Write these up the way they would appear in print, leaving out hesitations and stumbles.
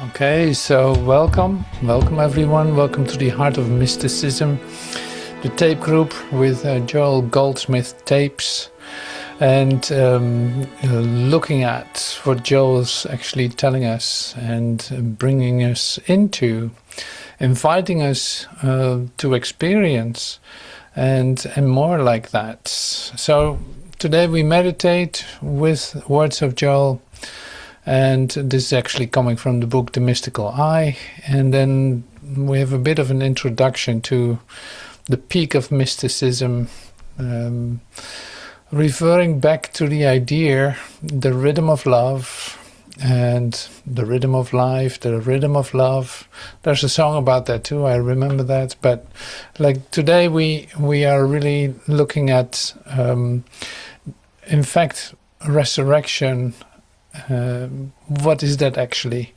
Okay, so welcome everyone, welcome to the Heart of Mysticism, the tape group with Joel Goldsmith tapes, and looking at what Joel's actually telling us and bringing us into, inviting us to experience and more like that. So today we meditate with words of Joel. And this is actually coming from the book The Mystical Eye, and then we have a bit of an introduction to the peak of mysticism, referring back to the idea, the rhythm of love and the rhythm of life, the rhythm of love. There's a song about that too, I remember that. But like today we are really looking at, in fact, resurrection. What is that actually?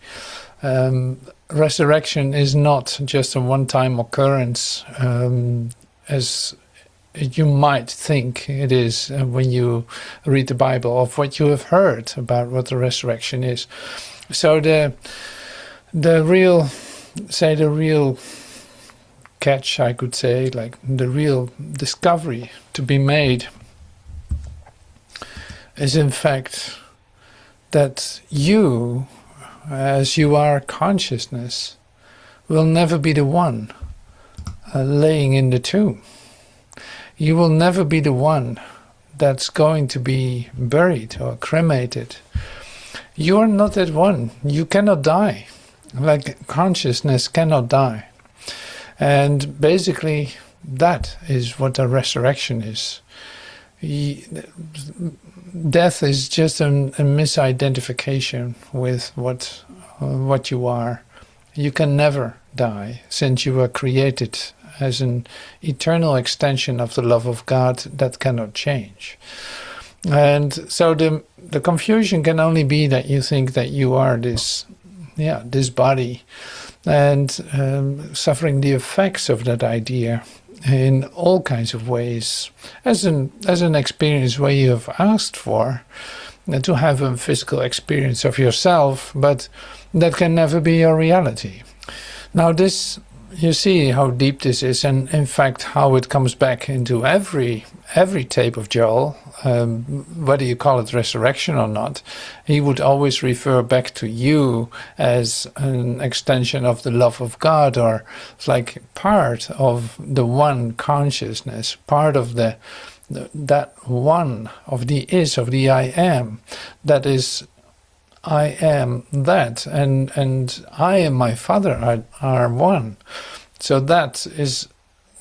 Resurrection is not just a one-time occurrence, as you might think it is when you read the Bible, of what you have heard about what the resurrection is. So the real catch, I could say, like the real discovery to be made is in fact that you, as you are consciousness, will never be the one laying in the tomb. You will never be the one that's going to be buried or cremated. You are not that one. You cannot die. Like consciousness cannot die. And basically that is what a resurrection is. Death is just a misidentification with what you are. You can never die, since you were created as an eternal extension of the love of God that cannot change. And so the confusion can only be that you think that you are this body, and suffering the effects of that idea in all kinds of ways, as an experience where you have asked for to have a physical experience of yourself, but that can never be your reality. Now this, you see how deep this is, and in fact how it comes back into every tape of Joel, whether you call it resurrection or not. He would always refer back to you as an extension of the love of God, or it's like part of the one consciousness, part of that one of the is, of the I am, that is I am that, and I and my Father are one. So that is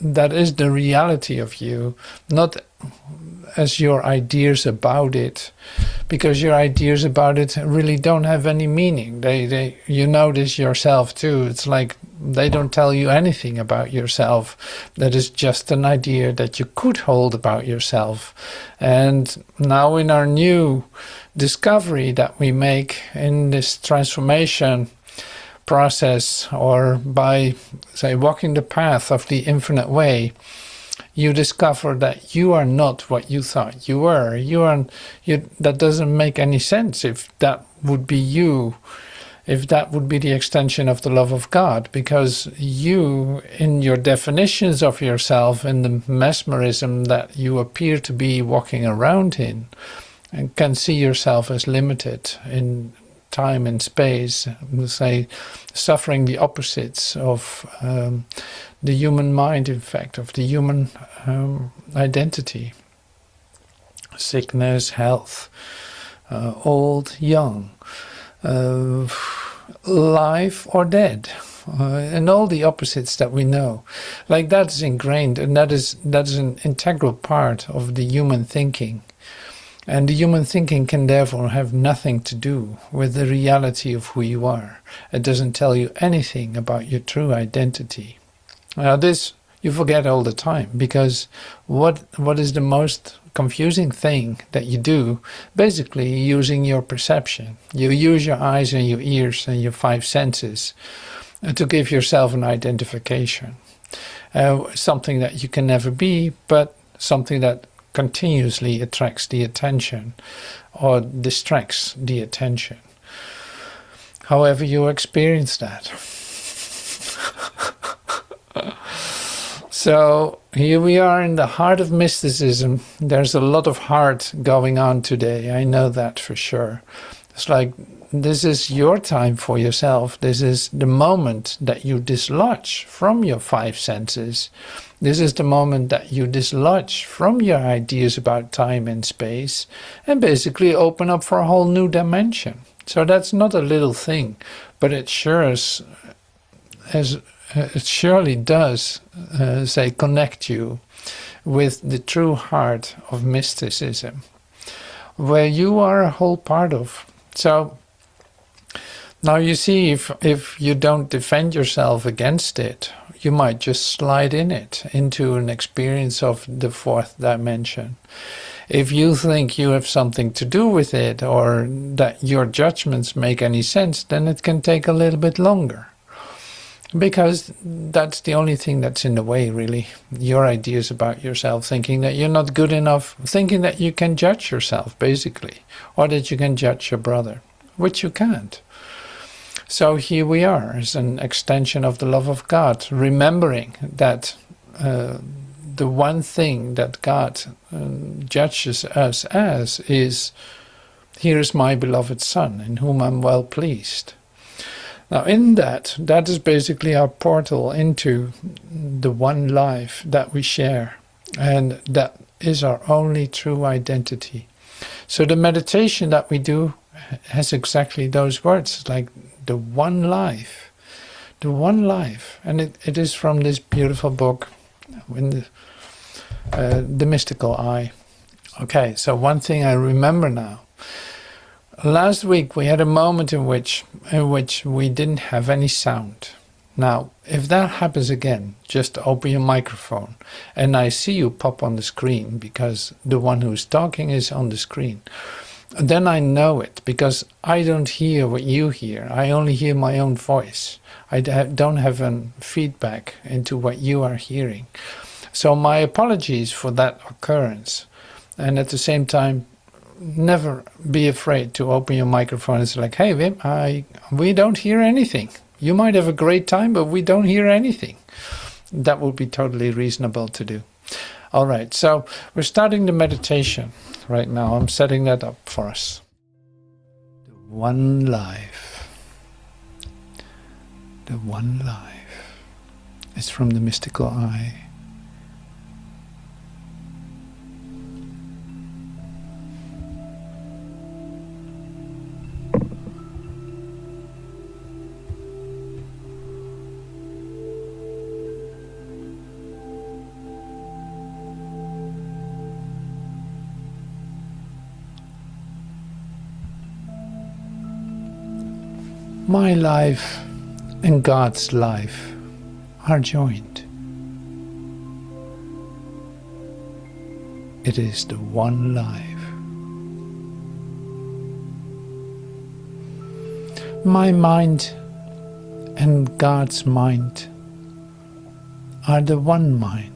the reality of you, not as your ideas about it, because your ideas about it really don't have any meaning. They you know this yourself too. It's like they don't tell you anything about yourself. That is just an idea that you could hold about yourself. And now in our new discovery that we make in this transformation process, or by, say, walking the path of the infinite way, you discover that you are not what you thought you were. That doesn't make any sense if that would be you, if that would be the extension of the love of God, because you, in your definitions of yourself, in the mesmerism that you appear to be walking around in, and can see yourself as limited in time and space, say, suffering the opposites of the human mind, in fact, of the human identity. Sickness, health, old, young, life or dead, and all the opposites that we know. Like that is ingrained, and that is an integral part of the human thinking. And the human thinking can therefore have nothing to do with the reality of who you are. It doesn't tell you anything about your true identity. Now this you forget all the time, because what is the most confusing thing that you do? Basically using your perception. You use your eyes and your ears and your five senses to give yourself an identification. Something that you can never be, but something that continuously attracts the attention or distracts the attention. however you experience that. So here we are in the heart of mysticism. There's a lot of heart going on today. I know that for sure. It's like, this is your time for yourself. This is the moment that you dislodge from your five senses. This is the moment that you dislodge from your ideas about time and space and basically open up for a whole new dimension. So that's not a little thing, but it it surely does say connect you with the true heart of mysticism, where you are a whole part of. So now you see, if you don't defend yourself against it, you might just slide in it into an experience of the fourth dimension. If you think you have something to do with it, or that your judgments make any sense, then it can take a little bit longer. Because that's the only thing that's in the way, really. Your ideas about yourself, thinking that you're not good enough, thinking that you can judge yourself, basically, or that you can judge your brother, which you can't. So here we are, as an extension of the love of God, remembering that the one thing that God judges us as is, here is my beloved Son, in whom I'm well pleased. Now in that is basically our portal into the one life that we share, and that is our only true identity. So the meditation that we do has exactly those words, like the one life, and it is from this beautiful book, The Mystical Eye. Okay, so one thing I remember now. Last week we had a moment in which we didn't have any sound. Now, if that happens again, just open your microphone and I see you pop on the screen, because the one who's talking is on the screen. Then I know it, because I don't hear what you hear. I only hear my own voice. I don't have a feedback into what you are hearing. So my apologies for that occurrence. And at the same time, never be afraid to open your microphone. It's like, hey, Wim, we don't hear anything. You might have a great time, but we don't hear anything. That would be totally reasonable to do. All right, so we're starting the meditation right now. I'm setting that up for us. The one life. The one life. It's from the Mystical Eye. My life and God's life are joined. It is the one life. My mind and God's mind are the one mind.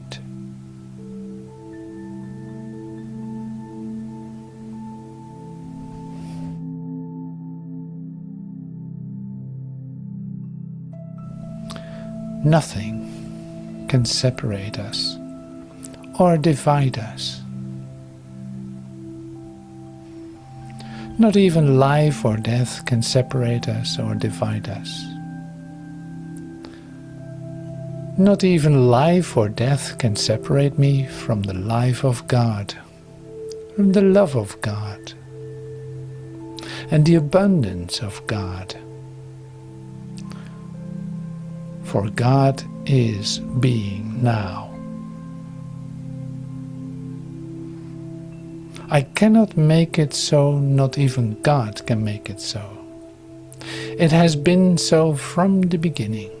Nothing can separate us or divide us. Not even life or death can separate us or divide us. Not even life or death can separate me from the life of God, from the love of God, and the abundance of God. For God is being now. I cannot make it so, not even God can make it so. It has been so from the beginning.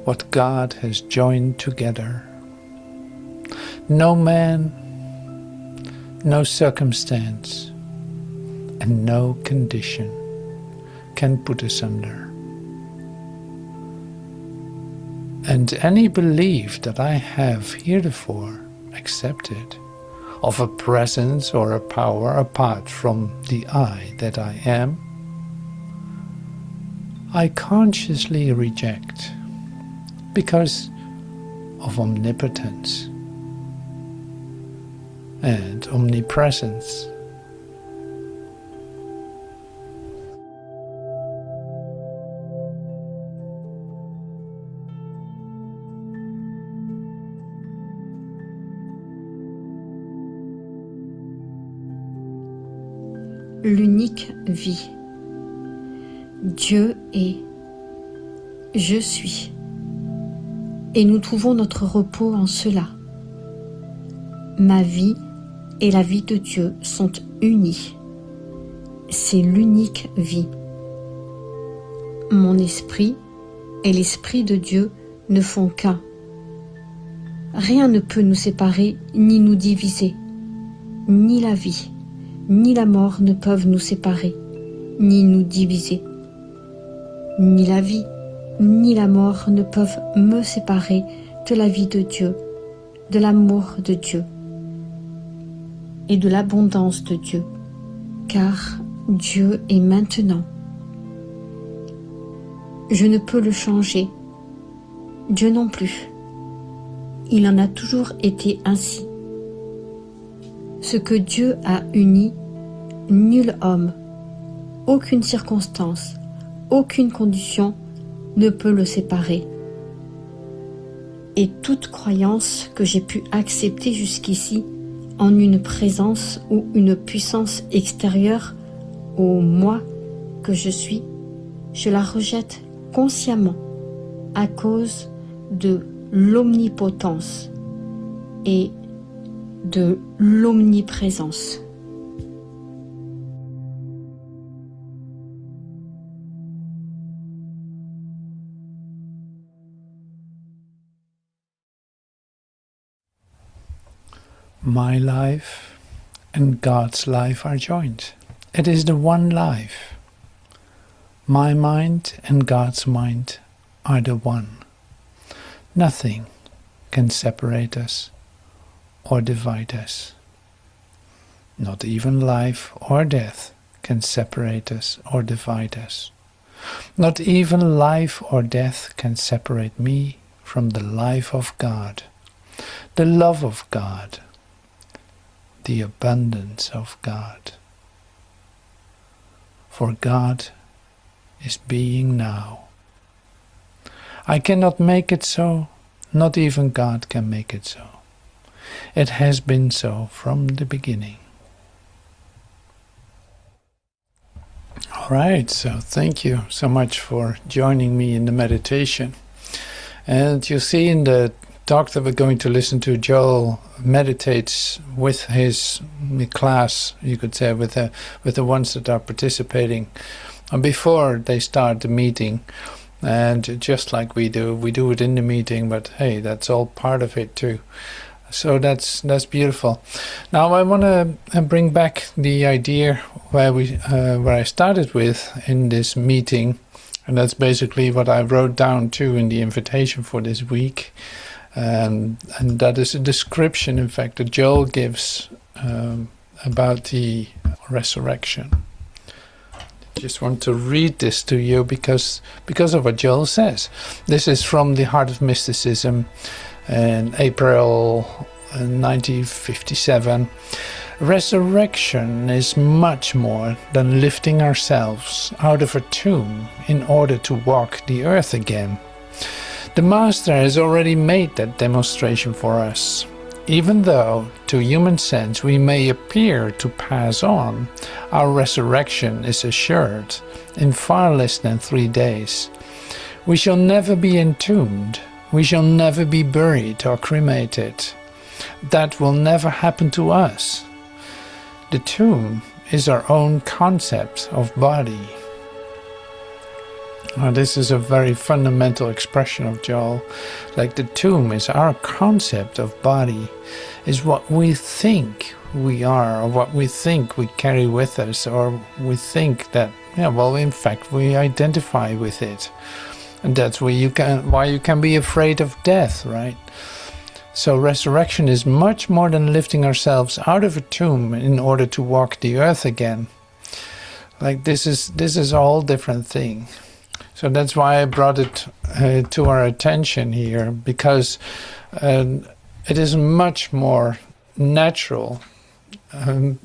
What God has joined together, no man, no circumstance, and no condition can put asunder. And any belief that I have heretofore accepted of a presence or a power apart from the I that I am, I consciously reject because of omnipotence and omnipresence. L'unique vie. Dieu est, je suis, et nous trouvons notre repos en cela. Ma vie et la vie de Dieu sont unies. C'est l'unique vie. Mon esprit et l'esprit de Dieu ne font qu'un. Rien ne peut nous séparer ni nous diviser. Ni la vie, ni la mort ne peuvent nous séparer, ni nous diviser. Ni la vie, ni la mort ne peuvent me séparer de la vie de Dieu, de l'amour de Dieu et de l'abondance de Dieu, car Dieu est maintenant. Je ne peux le changer, Dieu non plus. Il en a toujours été ainsi. Ce que Dieu a uni, nul homme, aucune circonstance, aucune condition ne peut le séparer. Et toute croyance que j'ai pu accepter jusqu'ici en une présence ou une puissance extérieure au moi que je suis, je la rejette consciemment à cause de l'omnipotence et de l'omniprésence. My life and God's life are joined. It is the one life. My mind and God's mind are the one. Nothing can separate us or divide us. Not even life or death can separate us or divide us. Not even life or death can separate me from the life of God, the love of God, the abundance of God. For God is being now. I cannot make it so, not even God can make it so. It has been so from the beginning. All right, so thank you so much for joining me in the meditation. And you see in the talk that we're going to listen to, Joel meditates with his class, you could say, with the ones that are participating before they start the meeting. And just like we do it in the meeting, but hey, that's all part of it too. So that's beautiful. Now I want to bring back the idea where I started with in this meeting, and that's basically what I wrote down too in the invitation for this week. And that is a description, in fact, that Joel gives about the resurrection. I just want to read this to you because of what Joel says. This is from the Heart of Mysticism in April 1957. Resurrection is much more than lifting ourselves out of a tomb in order to walk the earth again. The Master has already made that demonstration for us. Even though, to human sense, we may appear to pass on, our resurrection is assured in far less than 3 days. We shall never be entombed. We shall never be buried or cremated. That will never happen to us. The tomb is our own concept of body. This is a very fundamental expression of Joel. Like the tomb is our concept of body, is what we think we are, or what we think we carry with us, or we think that, in fact we identify with it. And that's why you can be afraid of death, right? So resurrection is much more than lifting ourselves out of a tomb in order to walk the earth again. Like this is a whole different thing. So that's why I brought it to our attention here, because it is much more natural,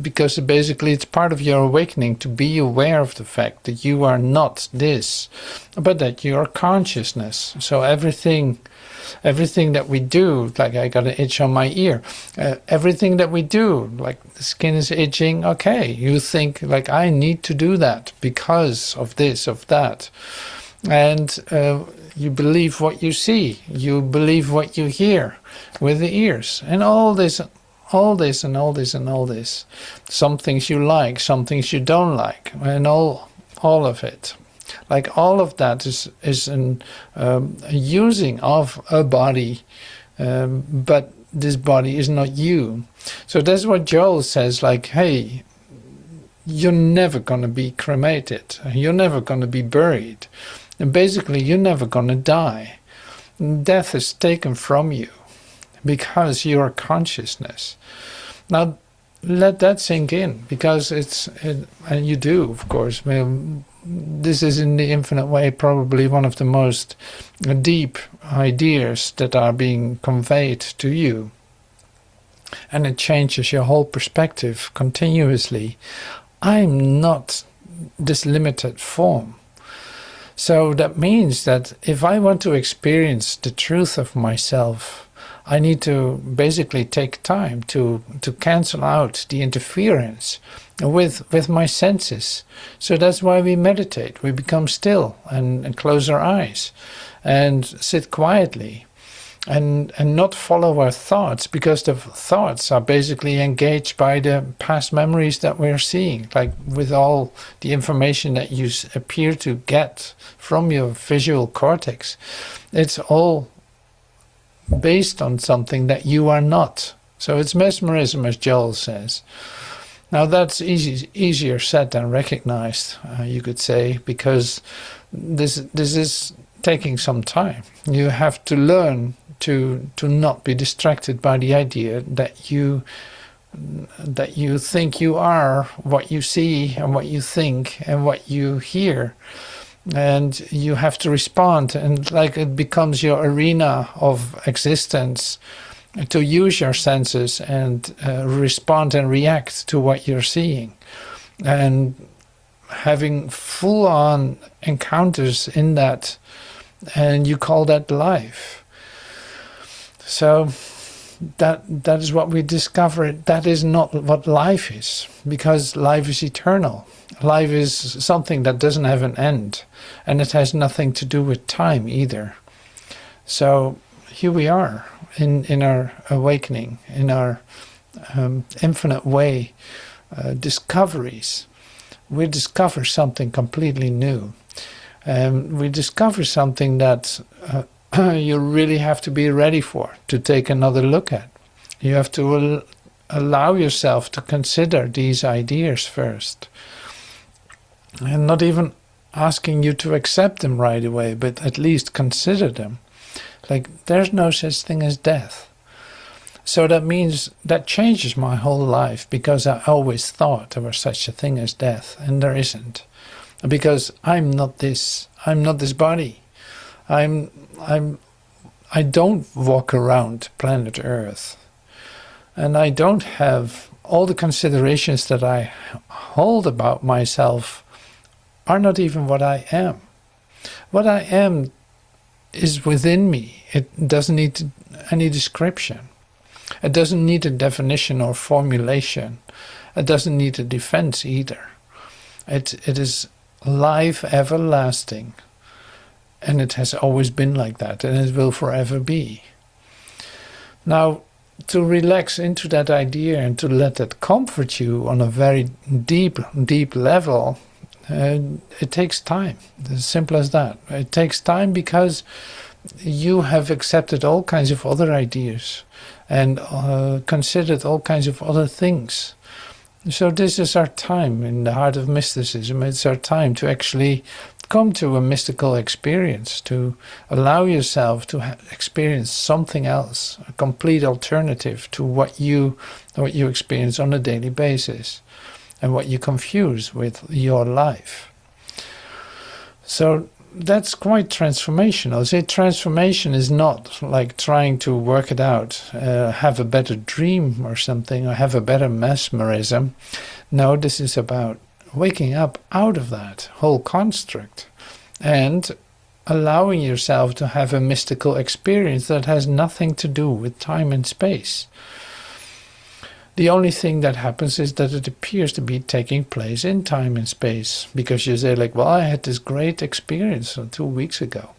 because basically it's part of your awakening to be aware of the fact that you are not this, but that you are consciousness. So everything that we do, like I got an itch on my ear, everything that we do, like the skin is itching, okay, you think like I need to do that because of this, of that. And you believe what you see, you believe what you hear with the ears, and all this. Some things you like, some things you don't like, and all of it. Like all of that is a using of a body, but this body is not you. So that's what Joel says, like, hey, you're never going to be cremated. You're never going to be buried. And basically, you're never going to die. Death is taken from you because you are consciousness. Now, let that sink in, because and you do, of course. This is in the infinite way probably one of the most deep ideas that are being conveyed to you. And it changes your whole perspective continuously. I'm not this limited form. So that means that if I want to experience the truth of myself, I need to basically take time to cancel out the interference with my senses. So that's why we meditate. We become still and close our eyes and sit quietly and not follow our thoughts, because the thoughts are basically engaged by the past memories that we're seeing, like with all the information that you appear to get from your visual cortex. It's all based on something that you are not. So it's mesmerism, as Joel says. Now that's easier said than recognized, you could say, because this is taking some time. You have to learn to not be distracted by the idea that you think you are what you see and what you think and what you hear. And you have to respond, and like it becomes your arena of existence to use your senses and respond and react to what you're seeing, and having full-on encounters in that, and you call that life. So that is what we discover. That is not what life is, because life is eternal. Life is something that doesn't have an end, and it has nothing to do with time either. So here we are in our awakening, in our infinite way discoveries. We discover something completely new. We discover something that you really have to be ready for, to take another look at. You have to allow yourself to consider these ideas first. And not even asking you to accept them right away, but at least consider them. Like, there's no such thing as death. So that means that changes my whole life, because I always thought there was such a thing as death, and there isn't. Because I'm not this body. I don't walk around planet Earth. And I don't have all the considerations that I hold about myself are not even what I am. What I am is within me. It doesn't need any description. It doesn't need a definition or formulation. It doesn't need a defense either. It is life everlasting. And it has always been like that, and it will forever be. Now, to relax into that idea and to let that comfort you on a very deep level, it takes time. As simple as that. It takes time because you have accepted all kinds of other ideas and considered all kinds of other things. So this is our time in the heart of mysticism. It's our time to actually come to a mystical experience, to allow yourself to experience something else, a complete alternative to what you experience on a daily basis and what you confuse with your life. So that's quite transformational. See, transformation is not like trying to work it out, have a better dream or something, or have a better mesmerism. No, this is about waking up out of that whole construct and allowing yourself to have a mystical experience that has nothing to do with time and space. The only thing that happens is that it appears to be taking place in time and space, because you say like, well, I had this great experience 2 weeks ago.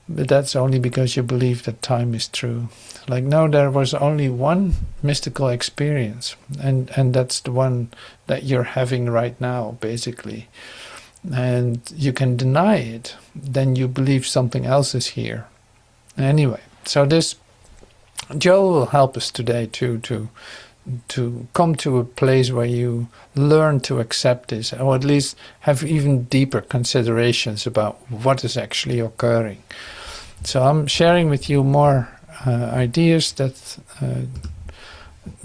But that's only because you believe that time is true. Like, no, there was only one mystical experience, and that's the one that you're having right now, basically. And you can deny it, then you believe something else is here. Anyway, so this Joel will help us today to come to a place where you learn to accept this, or at least have even deeper considerations about what is actually occurring. So I'm sharing with you more ideas that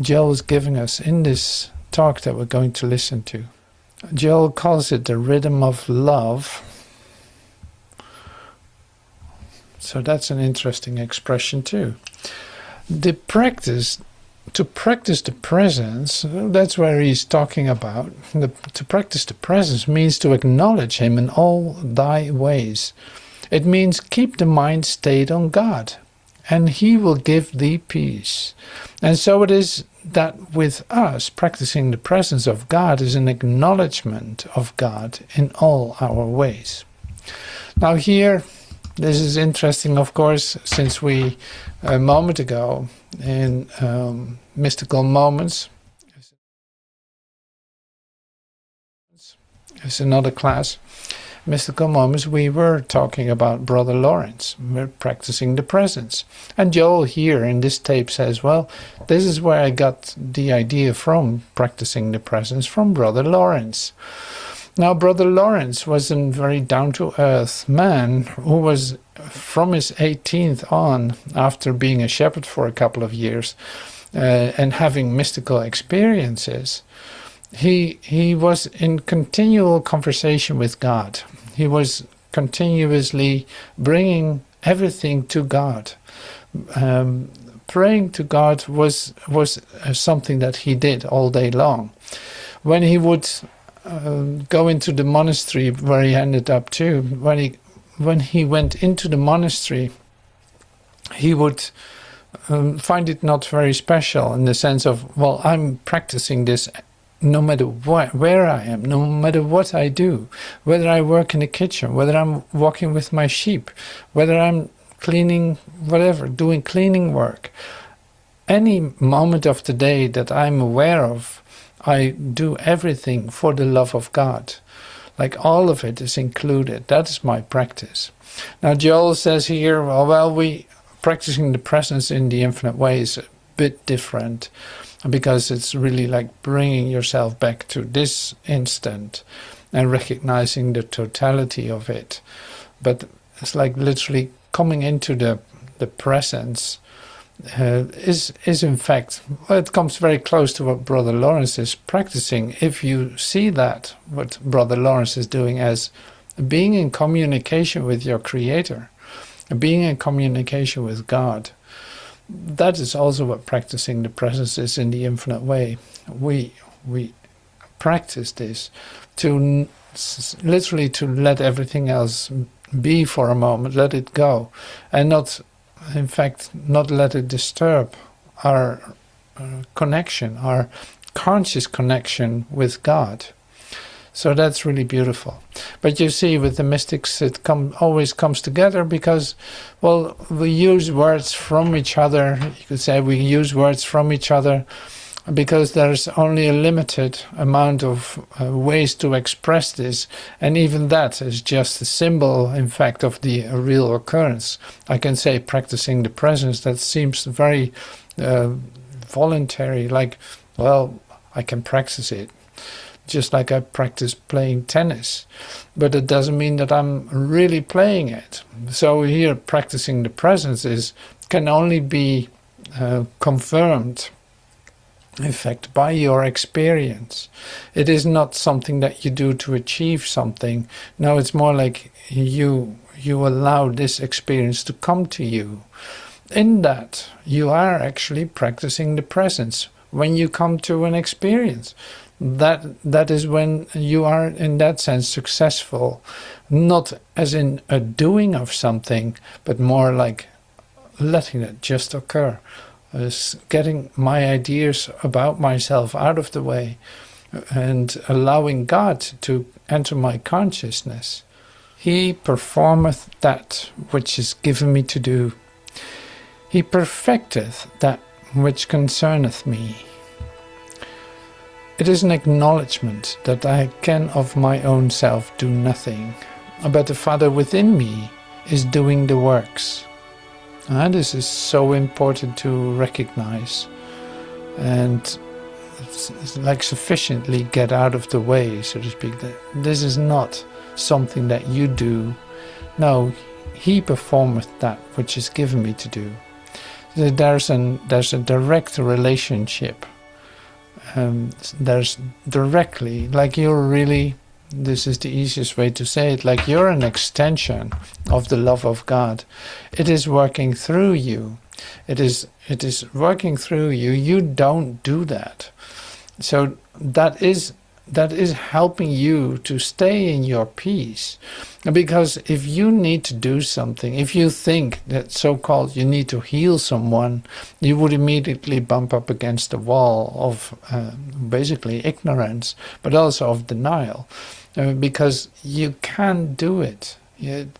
Joel is giving us in this talk that we're going to listen to. Joel calls it the rhythm of love. So that's an interesting expression too. The practice, to practice the presence, that's where he's talking about. To practice the presence means to acknowledge him in all thy ways. It means keep the mind stayed on God, and he will give thee peace. And so it is that with us, practicing the presence of God is an acknowledgement of God in all our ways. Now here, this is interesting, of course, since we, a moment ago, in Mystical Moments, it's another class, Mystical Moments, we were talking about Brother Lawrence. We're practicing the presence. And Joel here in this tape says, well, this is where I got the idea from, practicing the presence, from Brother Lawrence. Now, Brother Lawrence was a very down-to-earth man who was, from his 18th on, after being a shepherd for a couple of years and having mystical experiences, he was in continual conversation with God. He was continuously bringing everything to God. Praying to God was something that he did all day long. When he would go into the monastery where he ended up too, when he went into the monastery, he would find it not very special in the sense of, well, I'm practicing this no matter where I am, no matter what I do, whether I work in the kitchen, whether I'm walking with my sheep, whether I'm cleaning, whatever, doing cleaning work. Any moment of the day that I'm aware of, I do everything for the love of God. Like all of it is included. That is my practice. Now Joel says here, well, we practicing the presence in the infinite way is a bit different, because it's really like bringing yourself back to this instant and recognizing the totality of it. But it's like literally coming into the presence is in fact, well, it comes very close to what Brother Lawrence is practicing. If you see that, what Brother Lawrence is doing as being in communication with your Creator, being in communication with God, that is also what practicing the presence is in the infinite way. We practice this to literally to let everything else be for a moment, let it go, and not, in fact, not let it disturb our connection, our conscious connection with God. So that's really beautiful. But you see, with the mystics, it always comes together because, well, we use words from each other. You could say we use words from each other because there's only a limited amount of ways to express this. And even that is just a symbol, in fact, of the real occurrence. I can say practicing the presence, that seems very voluntary, like, well, I can practice it. just like I practice playing tennis. But it doesn't mean that I'm really playing it. So here, practicing the presence can only be confirmed, in fact, by your experience. It is not something that you do to achieve something. No, it's more like you allow this experience to come to you. In that, you are actually practicing the presence. When you come to an experience, that is when you are, in that sense, successful. Not as in a doing of something, but more like letting it just occur. Getting my ideas about myself out of the way and allowing God to enter my consciousness. He performeth that which is given me to do. He perfecteth that which concerneth me. It is an acknowledgement that I can of my own self do nothing, but the Father within me is doing the works. This is so important to recognize and like sufficiently get out of the way, so to speak. That this is not something that you do. No, He performeth that which is given me to do. There's a direct relationship. There's directly, like you're really, this is the easiest way to say it, like you're an extension of the love of God. It is working through you. It is working through you. You don't do that. So that is helping you to stay in your peace. Because if you need to do something, if you think that so-called you need to heal someone, you would immediately bump up against the wall of basically ignorance, but also of denial. Because you can't do it.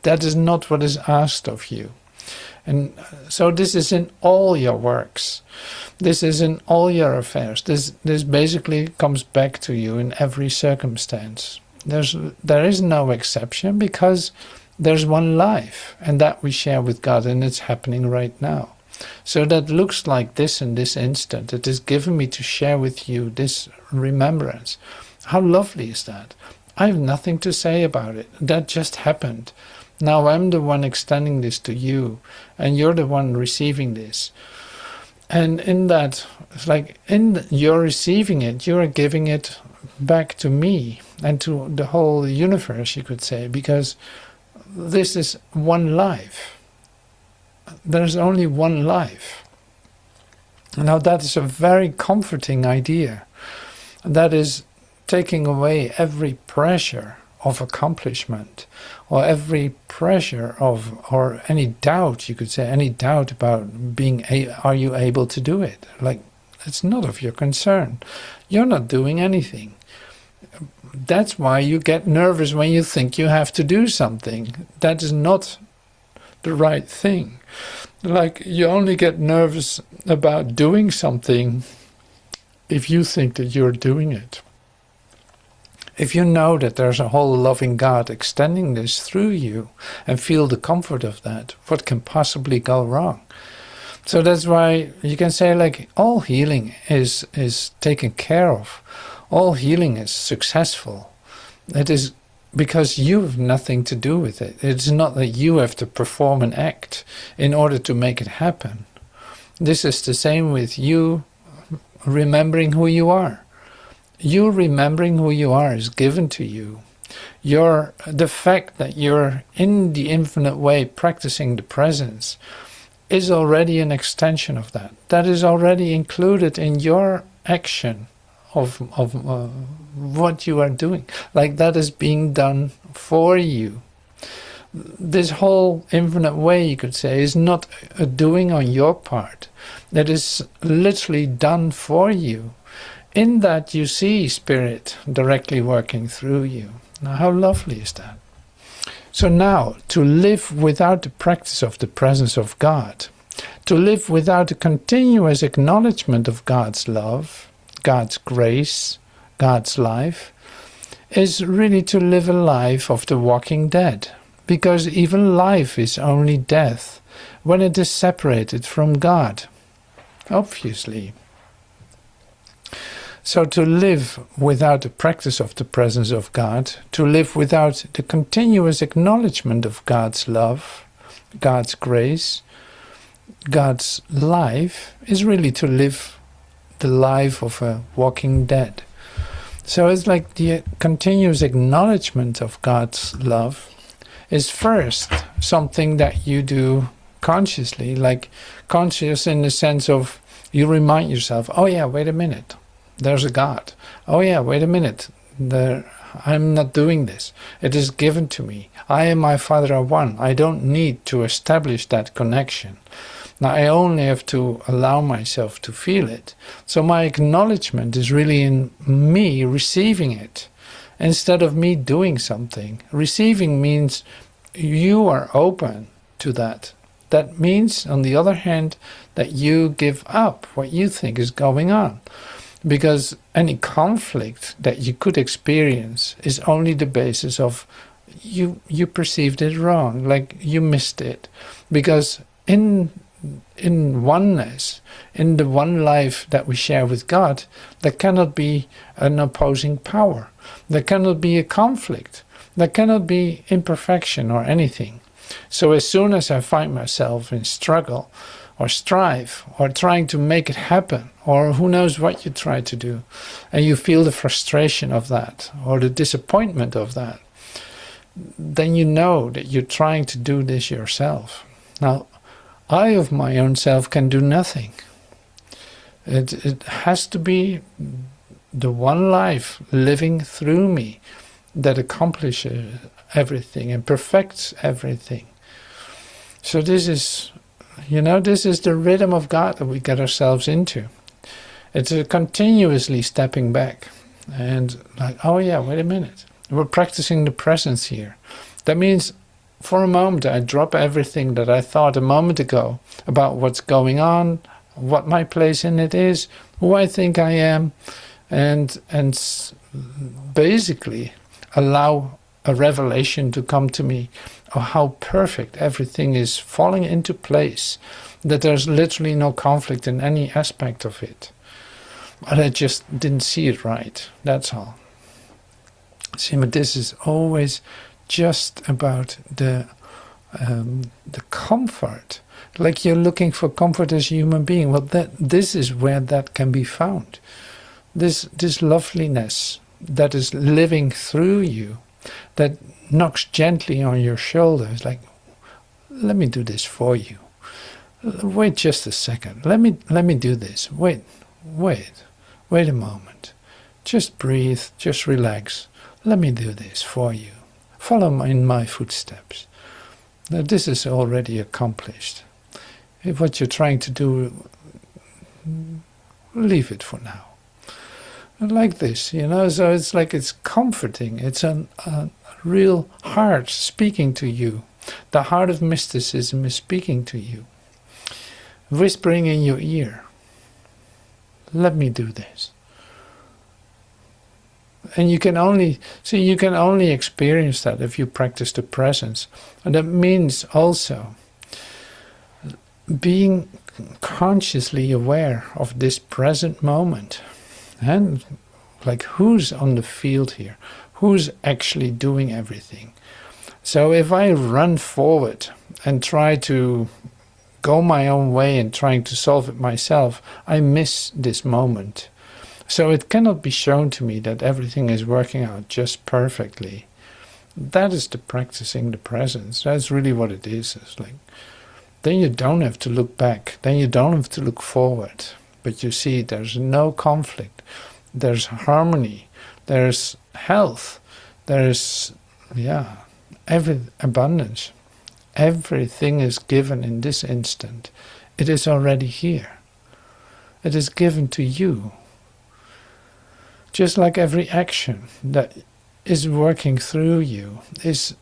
That is not what is asked of you. And so this is in all your works. This is in all your affairs. This basically comes back to you in every circumstance. There is no exception, because there's one life, and that we share with God, and it's happening right now. So that looks like this in this instant. It is given me to share with you this remembrance. How lovely is that? I have nothing to say about it. That just happened. Now I'm the one extending this to you, and you're the one receiving this. And in that, it's like you're receiving it, you're giving it back to me and to the whole universe, you could say, because this is one life. There's only one life. Now that is a very comforting idea. That is taking away every pressure of accomplishment, or every pressure of, or any doubt, you could say, any doubt about are you able to do it? Like, it's not of your concern. You're not doing anything. That's why you get nervous when you think you have to do something. That is not the right thing. Like, you only get nervous about doing something if you think that you're doing it. If you know that there's a whole loving God extending this through you and feel the comfort of that, what can possibly go wrong? So that's why you can say, like, all healing is taken care of. All healing is successful. It is because you have nothing to do with it. It's not that you have to perform an act in order to make it happen. This is the same with you remembering who you are. You remembering who you are is given to you. The fact that you're in the infinite way practicing the presence is already an extension of that. That is already included in your action of what you are doing. Like, that is being done for you. This whole infinite way, you could say, is not a doing on your part. That is literally done for you. In that you see Spirit directly working through you. Now, how lovely is that? So now, to live without the practice of the presence of God, to live without a continuous acknowledgement of God's love, God's grace, God's life, is really to live a life of the walking dead. Because even life is only death when it is separated from God. Obviously. So to live without the practice of the presence of God, to live without the continuous acknowledgement of God's love, God's grace, God's life, is really to live the life of a walking dead. So it's like the continuous acknowledgement of God's love is first something that you do consciously, like conscious in the sense of you remind yourself, oh yeah, wait a minute, there's a God. Oh yeah, wait a minute, I'm not doing this. It is given to me. I and my Father are one. I don't need to establish that connection. Now I only have to allow myself to feel it. So my acknowledgement is really in me receiving it, instead of me doing something. Receiving means you are open to that. That means, on the other hand, that you give up what you think is going on. Because any conflict that you could experience is only the basis of you perceived it wrong, like you missed it. Because in oneness, in the one life that we share with God, there cannot be an opposing power. There cannot be a conflict. There cannot be imperfection or anything. So as soon as I find myself in struggle or strife or trying to make it happen, or who knows what you try to do, and you feel the frustration of that or the disappointment of that, then you know that you're trying to do this yourself. Now, I of my own self can do nothing. It has to be the one life living through me that accomplishes everything and perfects everything. So this is, this is the rhythm of God that we get ourselves into. It's a continuously stepping back and like, oh yeah, wait a minute. We're practicing the presence here. That means for a moment I drop everything that I thought a moment ago about what's going on, what my place in it is, who I think I am, and basically allow a revelation to come to me of how perfect everything is falling into place, that there's literally no conflict in any aspect of it. But I just didn't see it right, that's all. See, but this is always just about the comfort. Like you're looking for comfort as a human being. Well, this is where that can be found. This loveliness that is living through you, that knocks gently on your shoulders, like, let me do this for you. Wait just a second. Let me do this. Wait a moment. Just breathe. Just relax. Let me do this for you. Follow in my footsteps. Now, this is already accomplished. If what you're trying to do, leave it for now. Like this, so it's like it's comforting. It's a real heart speaking to you. The heart of mysticism is speaking to you, whispering in your ear, let me do this. And you can only experience that if you practice the presence. And that means also being consciously aware of this present moment. And like, who's on the field here? Who's actually doing everything? So if I run forward and try to go my own way and trying to solve it myself, I miss this moment. So it cannot be shown to me that everything is working out just perfectly. That is the practicing the presence. That's really what it is. It's like, then you don't have to look back. Then you don't have to look forward. But you see, there's no conflict. There's harmony. There's health. There's, every abundance. Everything is given in this instant. It is already here. It is given to you. Just like every action that is working through you is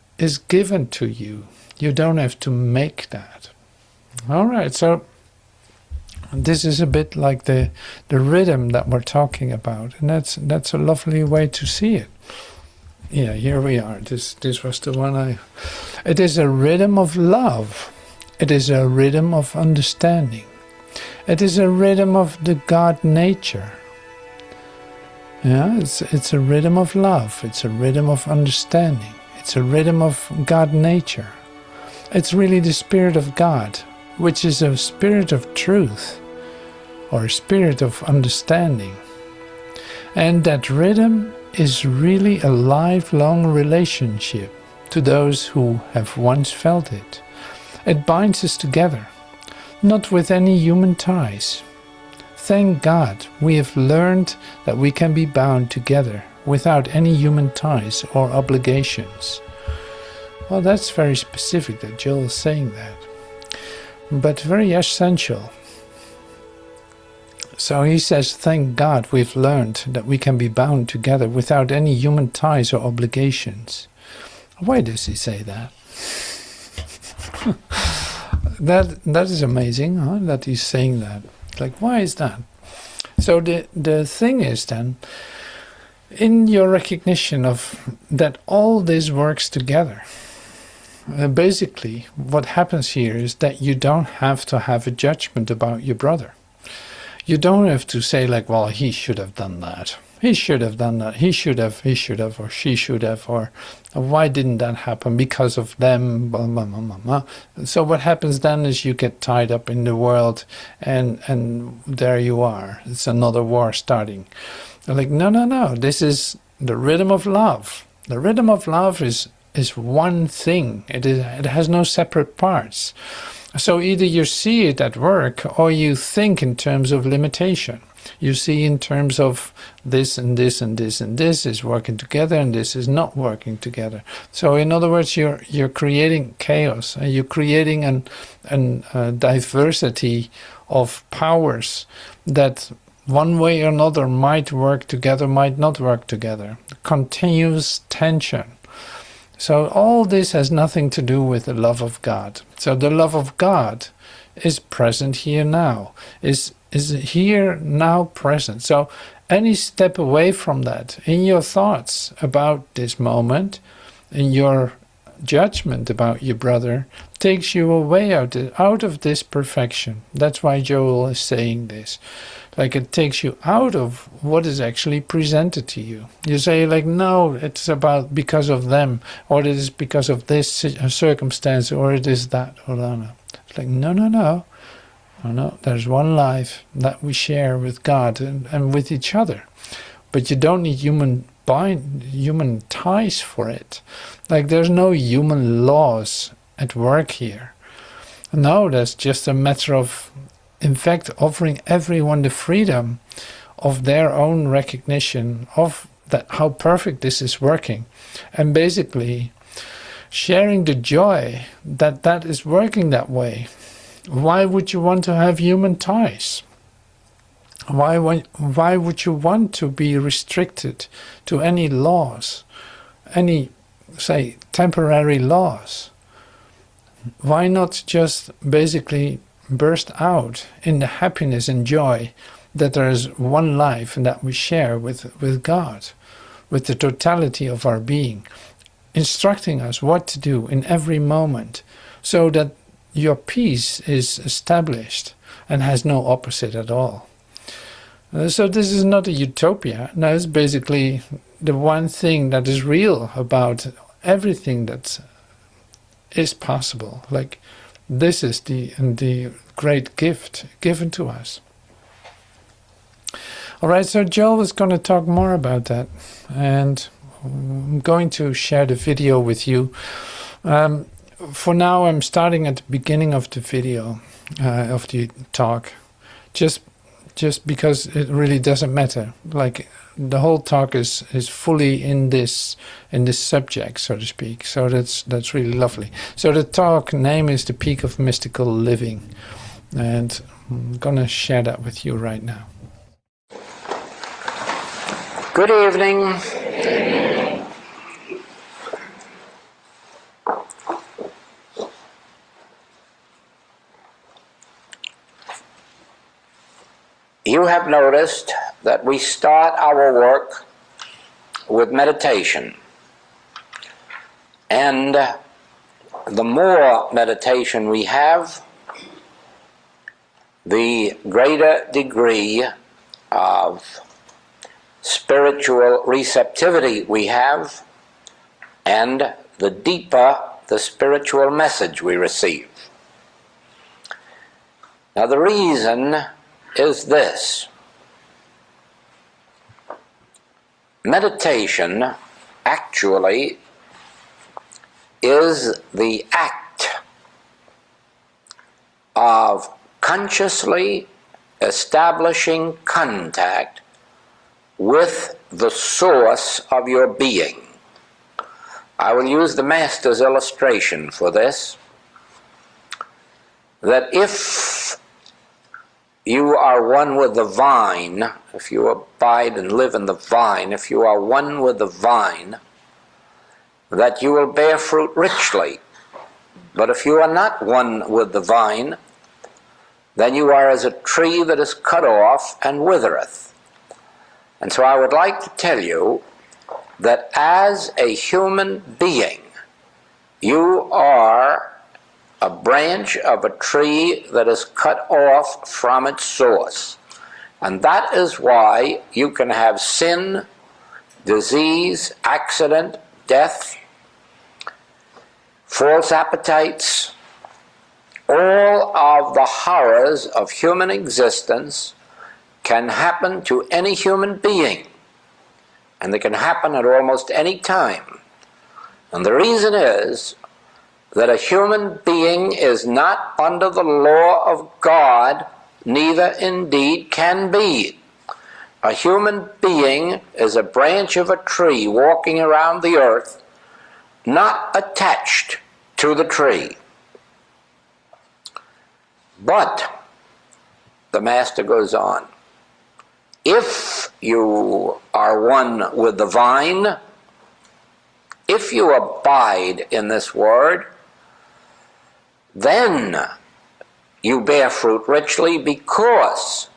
given to you. You don't have to make that. All right, so this is a bit like the rhythm that we're talking about, and that's a lovely way to see it. Yeah, here we are. This was the one It is a rhythm of love. It is a rhythm of understanding. It is a rhythm of the God nature. Yeah, it's a rhythm of love, it's a rhythm of understanding, it's a rhythm of God nature. It's really the Spirit of God, which is a spirit of truth, or a spirit of understanding. And that rhythm is really a lifelong relationship to those who have once felt it. It binds us together, not with any human ties. Thank God we have learned that we can be bound together without any human ties or obligations. Well, that's very specific that Joel is saying that, but very essential. So he says, thank God we've learned that we can be bound together without any human ties or obligations. Why does he say that? That is amazing, huh? That he's saying that. Like, why is that? So the thing is then, in your recognition of that all this works together, basically what happens here is that you don't have to have a judgment about your brother. You don't have to say like, well, he should have done that. He should have done that. He should have, or she should have, or why didn't that happen? Because of them, blah, blah, blah, blah, blah. So what happens then is you get tied up in the world, and there you are. It's another war starting. They're like, no, this is the rhythm of love. The rhythm of love is one thing. It has no separate parts. So either you see it at work, or you think in terms of limitation. You see in terms of this and this and this and this is working together, and this is not working together. So in other words, you're creating chaos, and you're creating a diversity of powers that one way or another might work together, might not work together. Continuous tension. So all this has nothing to do with the love of God. So the love of God is present here now, is here now present. So any step away from that in your thoughts about this moment, in your judgment about your brother, takes you away out of this perfection. That's why Joel is saying this. Like, it takes you out of what is actually presented to you. You say like, no, it's about because of them, or it is because of this circumstance, or it is that, or no. It's like, no. There's one life that we share with God and with each other. But you don't need human ties for it. Like, there's no human laws at work here. No, that's just a matter of, in fact, offering everyone the freedom of their own recognition of that, how perfect this is working, and basically sharing the joy that is working that way. Why would you want to have human ties? Why would you want to be restricted to any laws, any, say, temporary laws? Why not just basically burst out in the happiness and joy that there is one life and that we share with God, with the totality of our being, instructing us what to do in every moment, so that your peace is established and has no opposite at all. So this is not a utopia. No, it's basically the one thing that is real about everything that is possible. Like, this is the great gift given to us. All right, so Joel is going to talk more about that, and I'm going to share the video with you. For now, I'm starting at the beginning of the video, of the talk, just because it really doesn't matter. Like, the whole talk is fully in this subject, so to speak. So that's really lovely. So the talk name is The Peak of Mystical Living, and I'm gonna share that with you right now. Good evening. You have noticed that we start our work with meditation. And the more meditation we have, the greater degree of spiritual receptivity we have, and the deeper the spiritual message we receive. Now the reason is this. Meditation actually is the act of consciously establishing contact with the source of your being. I will use the Master's illustration for this, that if you are one with the vine, if you abide and live in the vine, if you are one with the vine, that you will bear fruit richly. But if you are not one with the vine, then you are as a tree that is cut off and withereth. And so I would like to tell you that as a human being, you are a branch of a tree that is cut off from its source. And that is why you can have sin, disease, accident, death, false appetites, all of the horrors of human existence can happen to any human being, and they can happen at almost any time. And the reason is that a human being is not under the law of God, neither indeed can be. A human being is a branch of a tree walking around the earth, not attached to the tree. But, the Master goes on, if you are one with the vine, if you abide in this word, then you bear fruit richly, because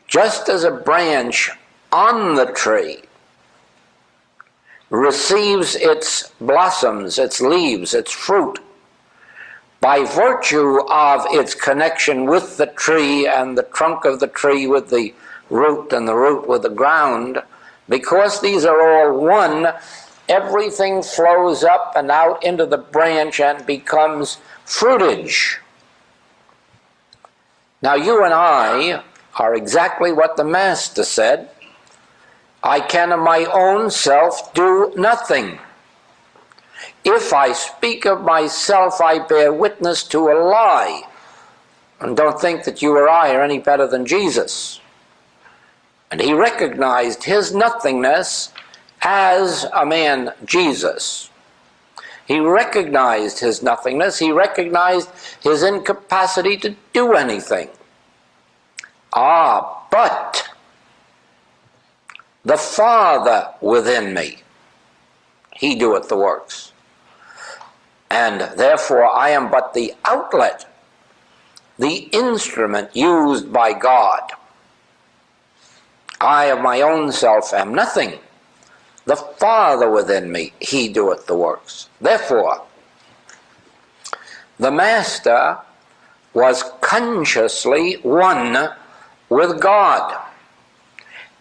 just as a branch on the tree receives its blossoms, its leaves, its fruit, by virtue of its connection with the tree and the trunk of the tree with the root and the root with the ground, because these are all one, everything flows up and out into the branch and becomes fruitage. Now you and I are exactly what the Master said. I can of my own self do nothing. If I speak of myself, I bear witness to a lie. And don't think that you or I are any better than Jesus. And he recognized his nothingness as a man, Jesus. He recognized his nothingness. He recognized his incapacity to do anything. But the Father within me, he doeth the works. And therefore I am but the outlet, the instrument used by God. I of my own self am nothing. The Father within me, he doeth the works. Therefore, the Master was consciously one with God.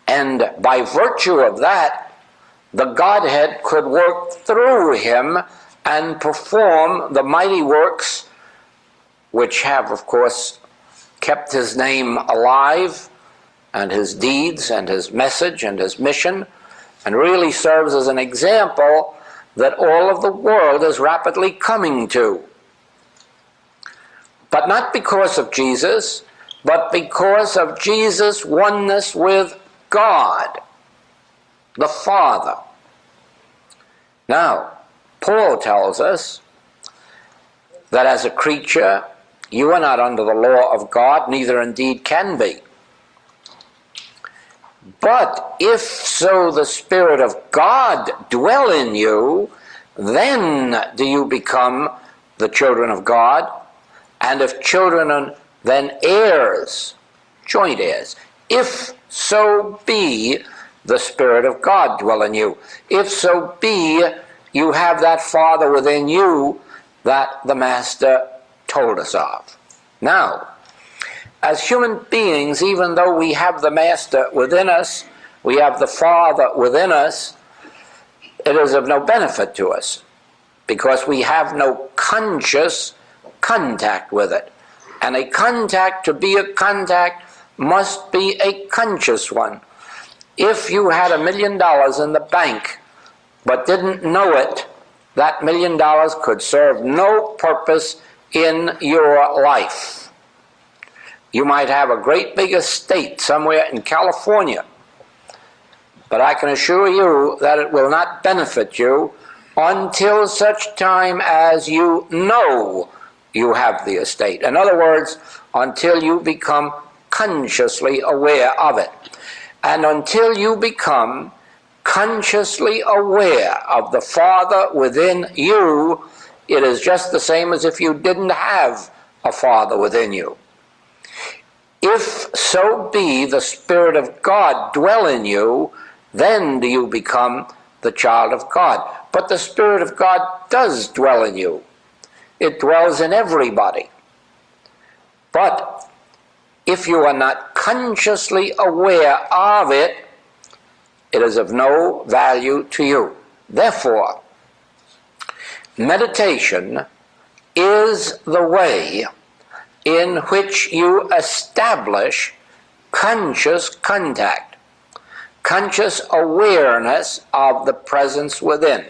And by virtue of that, the Godhead could work through him and perform the mighty works which have, of course, kept his name alive, and his deeds and his message and his mission, and really serves as an example that all of the world is rapidly coming to. But not because of Jesus, but because of Jesus' oneness with God, the Father. Now, Paul tells us that as a creature, you are not under the law of God, neither indeed can be. But if so the Spirit of God dwell in you, then do you become the children of God. And if children, then heirs, joint heirs, if so be the Spirit of God dwell in you. If so be you have that Father within you that the Master told us of. Now, as human beings, even though we have the Master within us, we have the Father within us, it is of no benefit to us, because we have no conscious contact with it. And a contact, to be a contact, must be a conscious one. If you had $1 million in the bank, but didn't know it, that $1 million could serve no purpose in your life. You might have a great big estate somewhere in California, but I can assure you that it will not benefit you until such time as you know you have the estate. In other words, until you become consciously aware of it. And until you become consciously aware of the Father within you, it is just the same as if you didn't have a Father within you. If so be the Spirit of God dwell in you, then do you become the child of God. But the Spirit of God does dwell in you. It dwells in everybody. But if you are not consciously aware of it, it is of no value to you. Therefore, meditation is the way in which you establish conscious contact, conscious awareness of the presence within.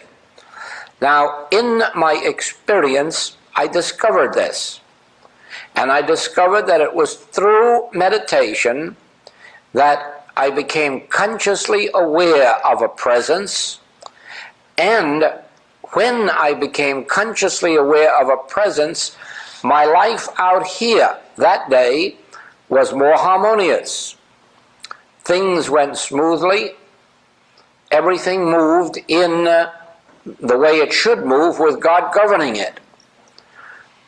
Now, in my experience, I discovered this. And I discovered that it was through meditation that I became consciously aware of a presence. And when I became consciously aware of a presence, my life out here that day was more harmonious. Things went smoothly. Everything moved in the way it should move, with God governing it.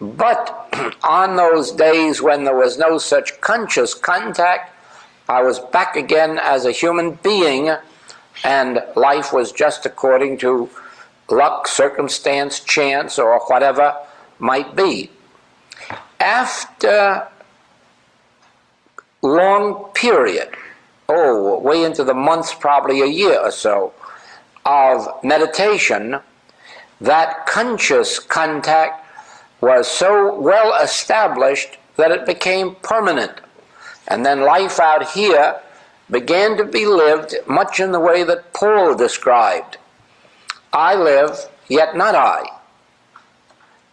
But on those days when there was no such conscious contact, I was back again as a human being, and life was just according to luck, circumstance, chance, or whatever might be. After long period, way into the months, probably a year or so, of meditation, that conscious contact was so well established that it became permanent. And then life out here began to be lived much in the way that Paul described. I live, yet not I.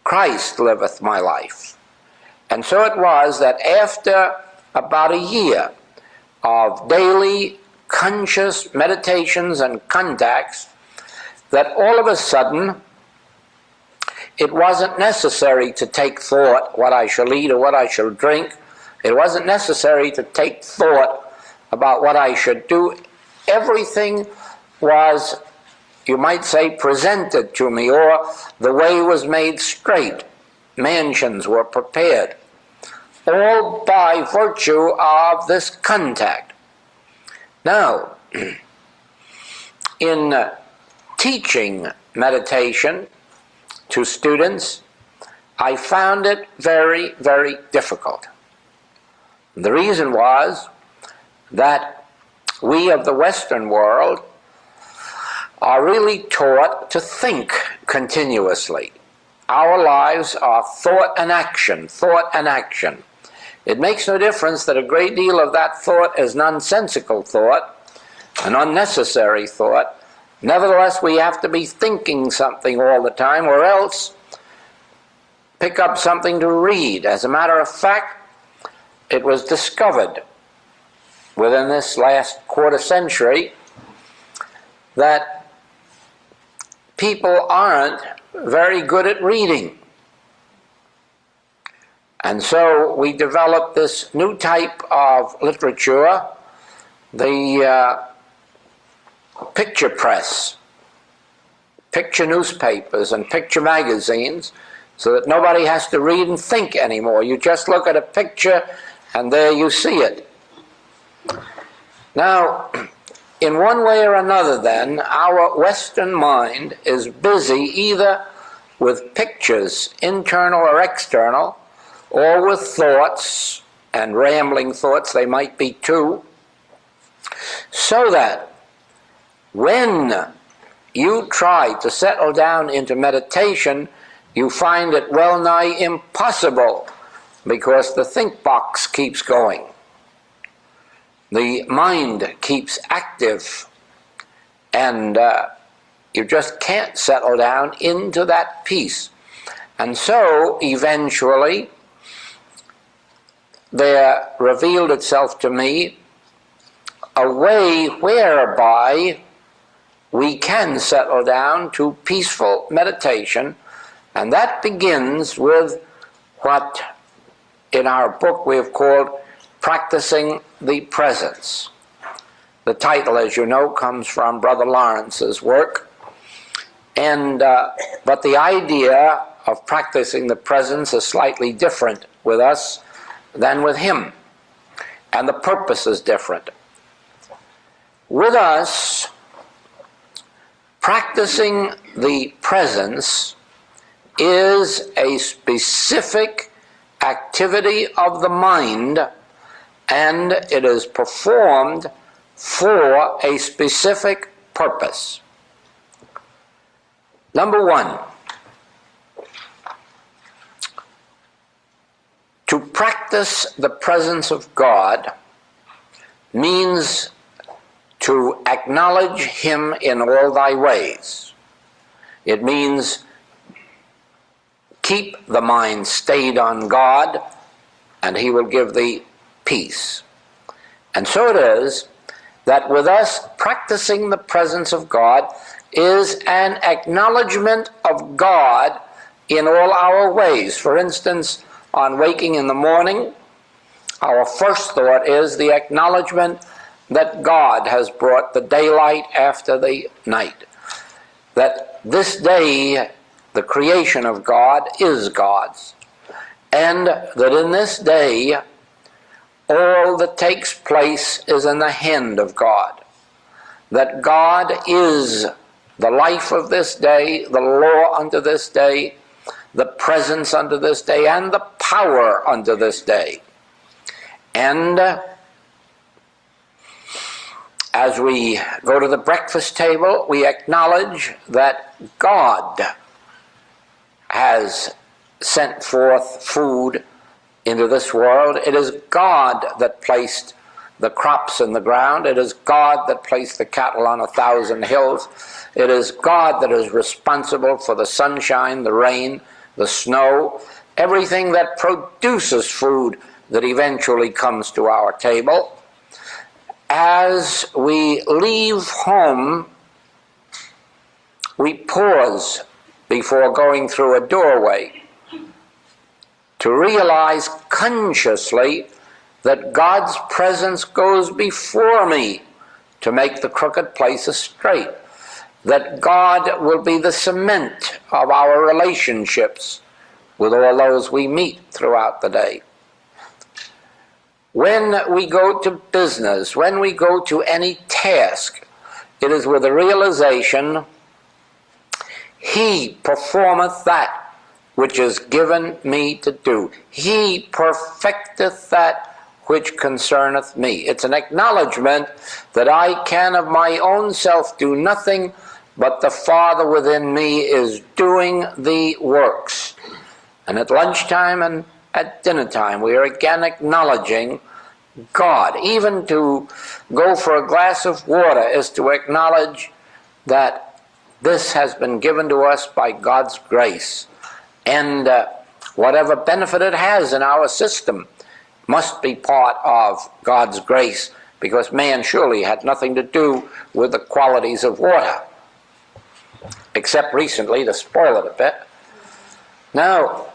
Christ liveth my life. And so it was that after about a year of daily conscious meditations and contacts, that all of a sudden it wasn't necessary to take thought what I shall eat or what I shall drink. It wasn't necessary to take thought about what I should do. Everything was, you might say, presented to me, or the way was made straight. Mansions were prepared, all by virtue of this contact. Now, in teaching meditation to students, I found it very, very difficult. The reason was that we of the Western world are really taught to think continuously. Our lives are thought and action, thought and action. It makes no difference that a great deal of that thought is nonsensical thought, an unnecessary thought. Nevertheless, we have to be thinking something all the time, or else pick up something to read. As a matter of fact, it was discovered within this last quarter century that people aren't very good at reading. And so we developed this new type of literature, the picture press, picture newspapers and picture magazines, so that nobody has to read and think anymore. You just look at a picture and there you see it. Now, in one way or another then, our Western mind is busy either with pictures, internal or external, or with thoughts, and rambling thoughts they might be too, So that when you try to settle down into meditation, you find it well nigh impossible, because the think box keeps going. The mind keeps active, and you just can't settle down into that peace. And so, eventually, there revealed itself to me a way whereby we can settle down to peaceful meditation, and that begins with what in our book we have called Practicing the Presence. The title, as you know, comes from Brother Lawrence's work, and but the idea of practicing the presence is slightly different with us than with him, and the purpose is different. With us, practicing the presence is a specific activity of the mind, and it is performed for a specific purpose. Number one, to practice the presence of God means to acknowledge Him in all thy ways. It means keep the mind stayed on God, and He will give thee peace. And so it is that with us, practicing the presence of God is an acknowledgement of God in all our ways. For instance, on waking in the morning, our first thought is the acknowledgement that God has brought the daylight after the night. That this day, the creation of God is God's. And that in this day, all that takes place is in the hand of God. That God is the life of this day, the law unto this day, the presence unto this day, and the power unto this day. And as we go to the breakfast table, we acknowledge that God has sent forth food into this world. It is God that placed the crops in the ground. It is God that placed the cattle on 1,000 hills. It is God that is responsible for the sunshine, the rain, the snow, everything that produces food that eventually comes to our table. As we leave home, we pause before going through a doorway to realize consciously that God's presence goes before me to make the crooked places straight, that God will be the cement of our relationships with all those we meet throughout the day. When we go to business, when we go to any task, it is with the realization, He performeth that which is given me to do. He perfecteth that which concerneth me. It's an acknowledgement that I can of my own self do nothing, but the Father within me is doing the works. And at lunchtime and at dinner time, we are again acknowledging God. Even to go for a glass of water is to acknowledge that this has been given to us by God's grace. And whatever benefit it has in our system must be part of God's grace, because man surely had nothing to do with the qualities of water, except recently to spoil it a bit. Now,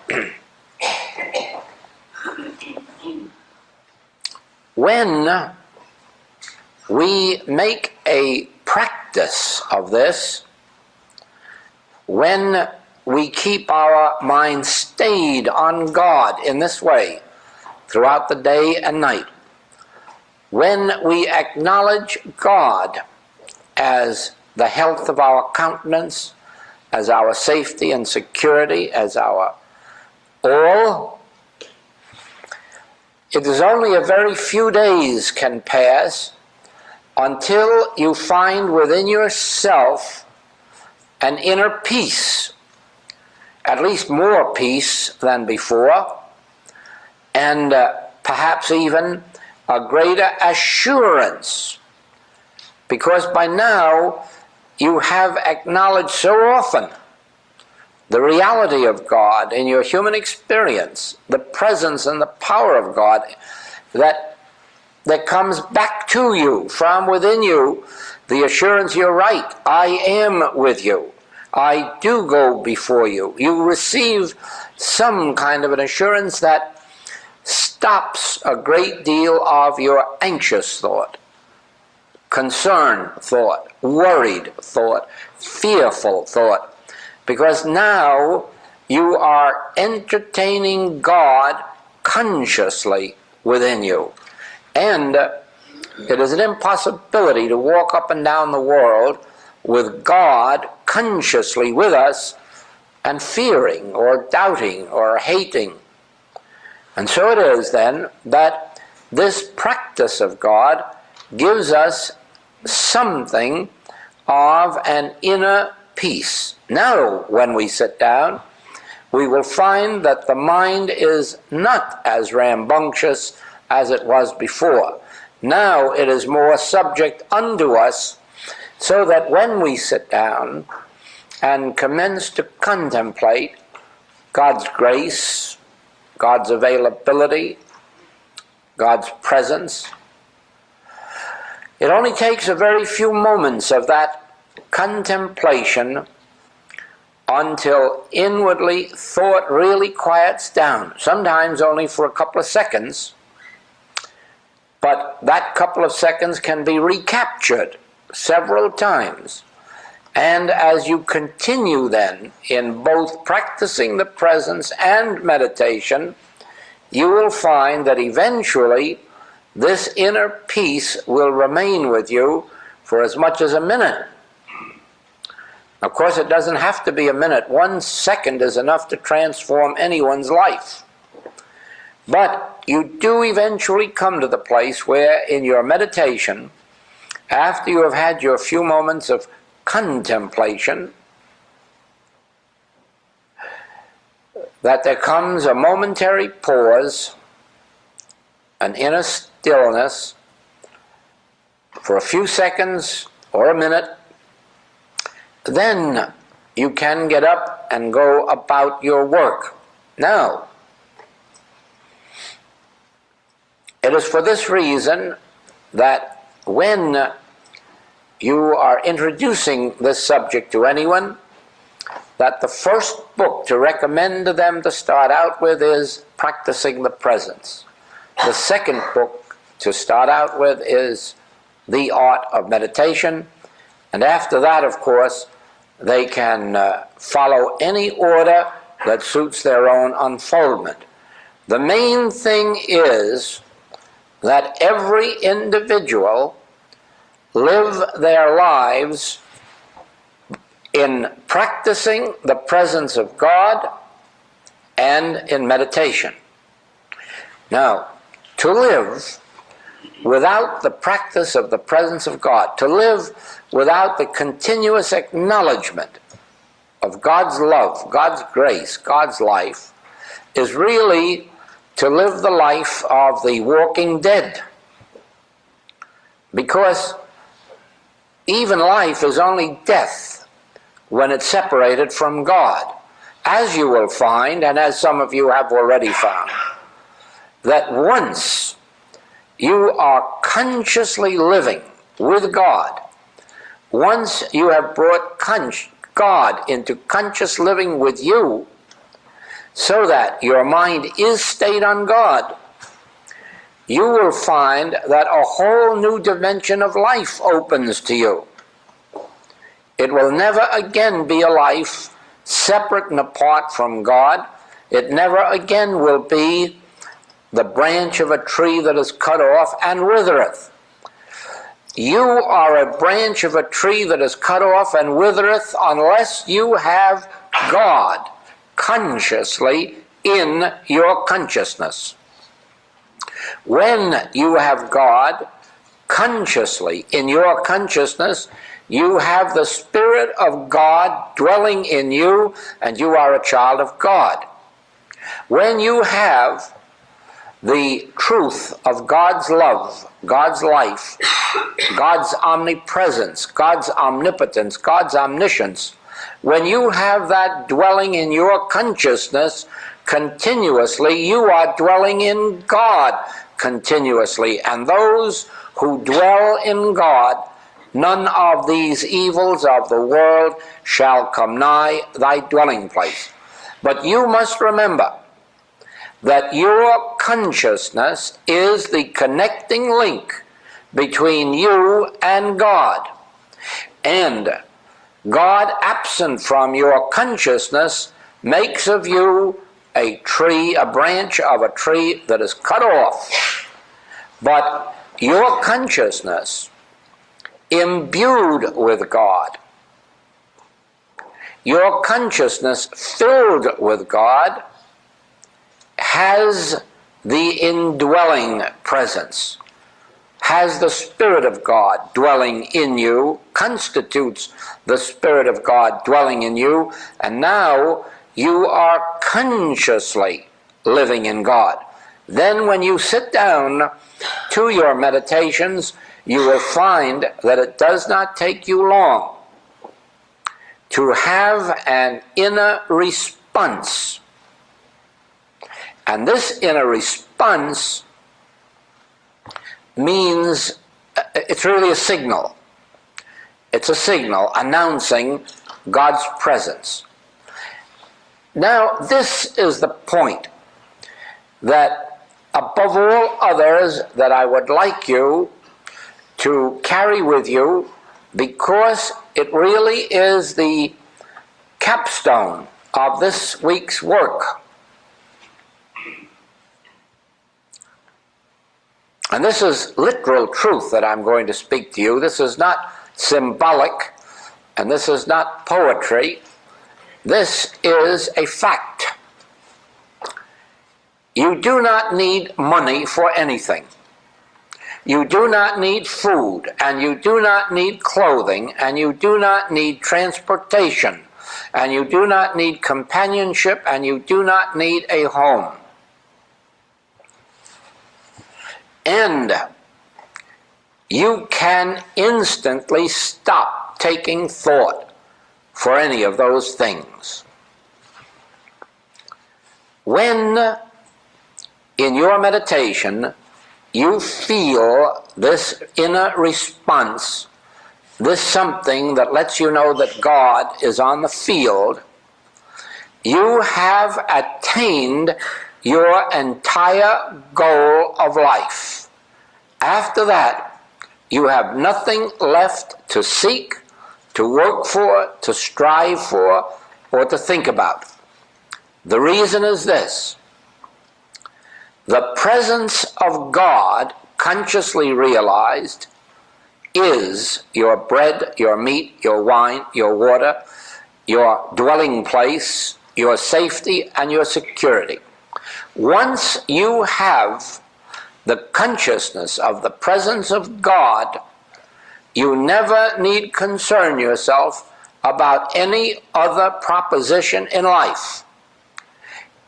when we make a practice of this, when we keep our mind stayed on God in this way throughout the day and night, when we acknowledge God as the health of our countenance, as our safety and security, as our all, it is only a very few days can pass until you find within yourself an inner peace, at least more peace than before, and perhaps even a greater assurance, because by now you have acknowledged so often the reality of God in your human experience, the presence and the power of God that comes back to you from within you, the assurance, you're right, I am with you. I do go before you. You receive some kind of an assurance that stops a great deal of your anxious thought, concerned thought, worried thought, fearful thought, because now you are entertaining God consciously within you. And it is an impossibility to walk up and down the world with God consciously with us and fearing or doubting or hating. And so it is then that this practice of God gives us something of an inner peace. Now, when we sit down, we will find that the mind is not as rambunctious as it was before. Now it is more subject unto us, so that when we sit down and commence to contemplate God's grace, God's availability, God's presence, it only takes a very few moments of that contemplation until inwardly thought really quiets down, sometimes only for a couple of seconds, but that couple of seconds can be recaptured several times. And as you continue then in both practicing the presence and meditation, you will find that eventually this inner peace will remain with you for as much as a minute. Of course, it doesn't have to be a minute. 1 second is enough to transform anyone's life. But you do eventually come to the place where in your meditation, after you have had your few moments of contemplation, that there comes a momentary pause, an inner stillness for a few seconds or a minute. Then you can get up and go about your work. Now, it is for this reason that when you are introducing this subject to anyone, that the first book to recommend to them to start out with is Practicing the Presence. The second book to start out with is The Art of Meditation. And after that, of course, they can follow any order that suits their own unfoldment. The main thing is that every individual live their lives in practicing the presence of God and in meditation. Now, to live without the practice of the presence of God, to live without the continuous acknowledgement of God's love, God's grace, God's life, is really to live the life of the walking dead. Because even life is only death when it's separated from God. As you will find, and as some of you have already found, that once you are consciously living with God, once you have brought God into conscious living with you, so that your mind is stayed on God, you will find that a whole new dimension of life opens to you. It will never again be a life separate and apart from God. It never again will be the branch of a tree that is cut off and withereth. You are a branch of a tree that is cut off and withereth unless you have God consciously in your consciousness. When you have God consciously, in your consciousness, you have the Spirit of God dwelling in you, and you are a child of God. When you have the truth of God's love, God's life, God's omnipresence, God's omnipotence, God's omniscience, when you have that dwelling in your consciousness continuously, you are dwelling in God continuously. And those who dwell in God, none of these evils of the world shall come nigh thy dwelling place. But you must remember that your consciousness is the connecting link between you and God. And God, absent from your consciousness, makes of you a tree, a branch of a tree that is cut off. But your consciousness, imbued with God, your consciousness filled with God, has the indwelling presence, has the Spirit of God dwelling in you, constitutes the Spirit of God dwelling in you, and now you are consciously living in God. Then when you sit down to your meditations, you will find that it does not take you long to have an inner response. And this inner response means, it's really a signal. It's a signal announcing God's presence. Now, this is the point that, above all others, that I would like you to carry with you, because it really is the capstone of this week's work. And this is literal truth that I'm going to speak to you. This is not symbolic, and this is not poetry. This is a fact. You do not need money for anything. You do not need food, and you do not need clothing, and you do not need transportation, and you do not need companionship, and you do not need a home. And you can instantly stop taking thought for any of those things. When, in your meditation, you feel this inner response, this something that lets you know that God is on the field, you have attained your entire goal of life. After that, you have nothing left to seek, to work for, to strive for, or to think about. The reason is this: the presence of God, consciously realized, is your bread, your meat, your wine, your water, your dwelling place, your safety, and your security. Once you have the consciousness of the presence of God, you never need concern yourself about any other proposition in life.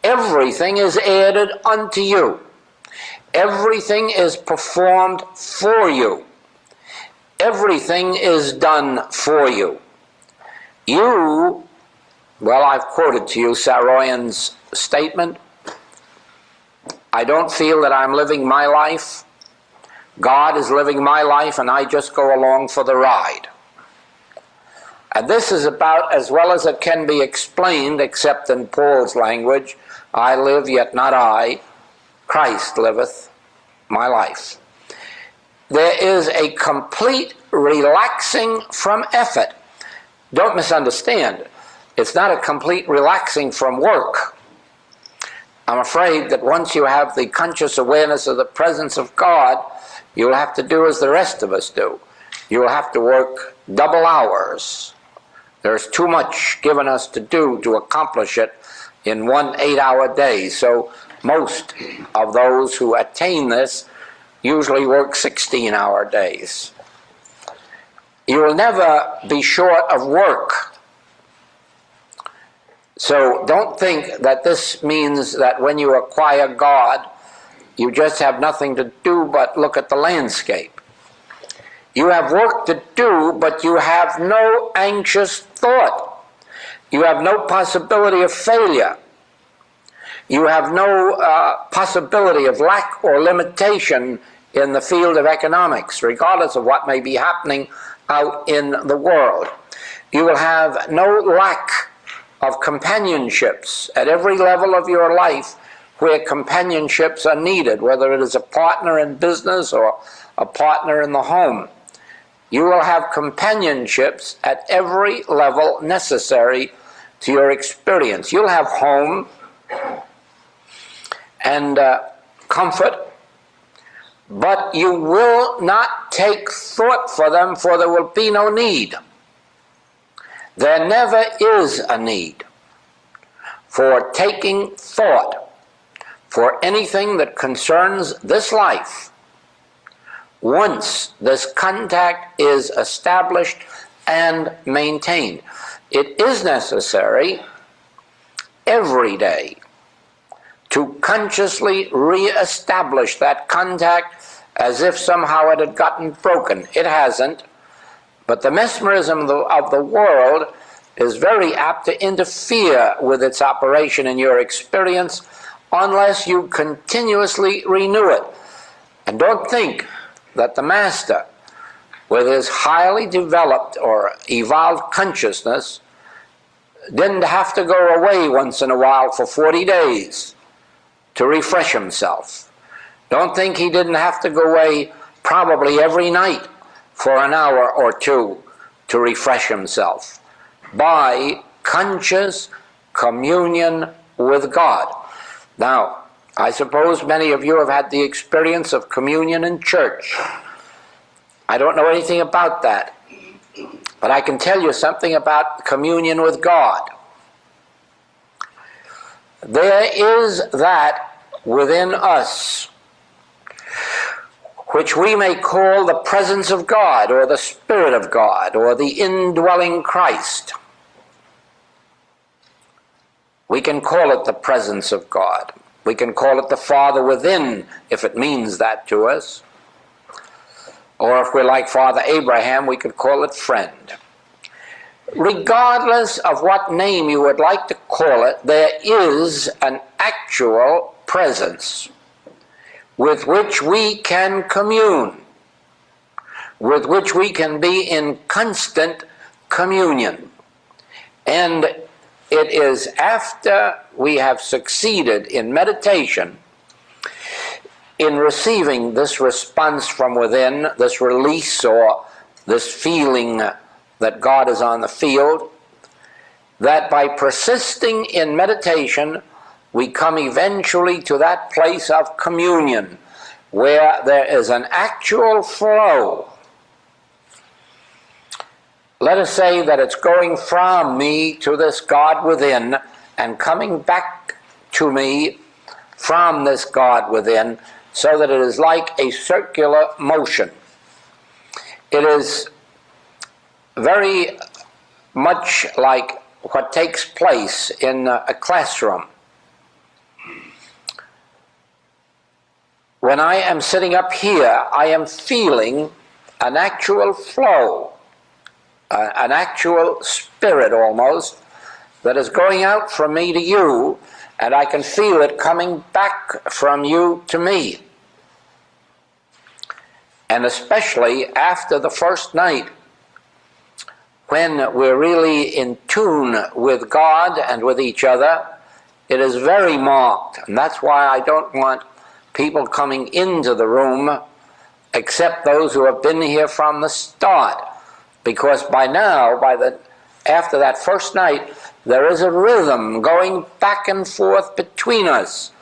Everything is added unto you. Everything is performed for you. Everything is done for you. I've quoted to you Saroyan's statement, I don't feel that I'm living my life. God is living my life, and I just go along for the ride. And this is about as well as it can be explained, except in Paul's language, I live, yet not I, Christ liveth my life. There is a complete relaxing from effort. Don't misunderstand. It's not a complete relaxing from work. I'm afraid that once you have the conscious awareness of the presence of God, you'll have to do as the rest of us do. You'll have to work double hours. There's too much given us to do to accomplish it in 1 8-hour day. So most of those who attain this, usually work 16-hour days. You will never be short of work. So don't think that this means that when you acquire God, you just have nothing to do but look at the landscape. You have work to do, but you have no anxious thought. You have no possibility of failure. You have no possibility of lack or limitation in the field of economics, regardless of what may be happening out in the world. You will have no lack of companionships at every level of your life where companionships are needed, whether it is a partner in business or a partner in the home. You will have companionships at every level necessary to your experience. You'll have home and comfort, but you will not take thought for them, for there will be no need. There never is a need for taking thought for anything that concerns this life once this contact is established and maintained. It is necessary every day to consciously re-establish that contact as if somehow it had gotten broken. It hasn't, but the mesmerism of the world is very apt to interfere with its operation in your experience unless you continuously renew it. And don't think that the Master, with his highly developed or evolved consciousness, didn't have to go away once in a while for 40 days to refresh himself. Don't think he didn't have to go away probably every night for an hour or two to refresh himself by conscious communion with God. Now, I suppose many of you have had the experience of communion in church. I don't know anything about that, but I can tell you something about communion with God. There is that within us which we may call the presence of God, or the Spirit of God, or the indwelling Christ. We can call it the presence of God. We can call it the Father within, if it means that to us. Or if we're like Father Abraham, we could call it friend. Regardless of what name you would like to call it, there is an actual presence with which we can commune, with which we can be in constant communion. And it is after we have succeeded in meditation, in receiving this response from within, this release or this feeling that God is on the field, that by persisting in meditation, we come eventually to that place of communion where there is an actual flow. Let us say that it's going from me to this God within and coming back to me from this God within, so that it is like a circular motion. It is very much like what takes place in a classroom. When I am sitting up here, I am feeling an actual flow, an actual spirit almost, that is going out from me to you, and I can feel it coming back from you to me. And especially after the first night, when we're really in tune with God and with each other, it is very marked. And that's why I don't want people coming into the room except those who have been here from the start. Because by now, after that first night, there is a rhythm going back and forth between us.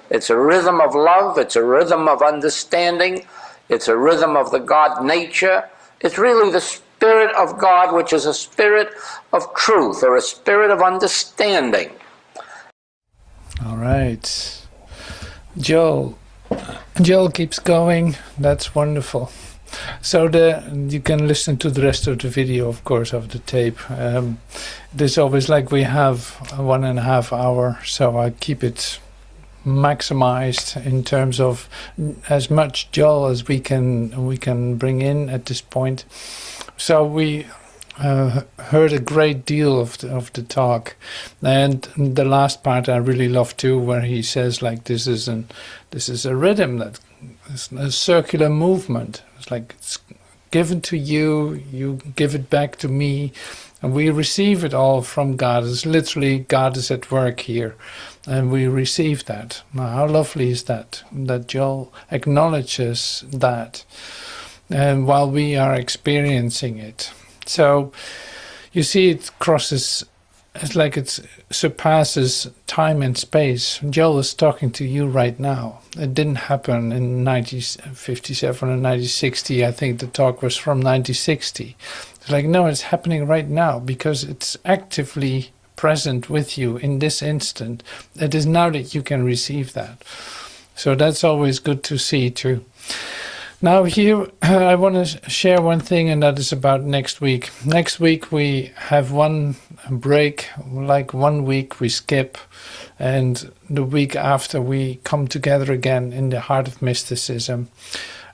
It's a rhythm of love, it's a rhythm of understanding, it's a rhythm of the God nature. It's really the Spirit of God, which is a spirit of truth, or a spirit of understanding. All right. Joel, Joel keeps going. That's wonderful. So you can listen to the rest of the video, of course, of the tape. There's always like we have 1.5 hours, so I keep it maximized in terms of as much Joel as we can bring in at this point. So we heard a great deal of the talk, and the last part I really love too, where he says like this is a rhythm, that is a circular movement. It's like it's given to you, you give it back to me, and we receive it all from God. It's literally God is at work here, and we receive that. Now, how lovely is that Joel acknowledges that, and while we are experiencing it. So you see, it crosses, it's like it surpasses time and space. Joel is talking to you right now. It didn't happen in 1957 or 1960. I think the talk was from 1960. It's like, no, it's happening right now because it's actively present with you in this instant. It is now that you can receive that. So that's always good to see too. Now here I want to share one thing, and that is about next week. Next week we have one break, like 1 week we skip, and the week after we come together again in the heart of mysticism,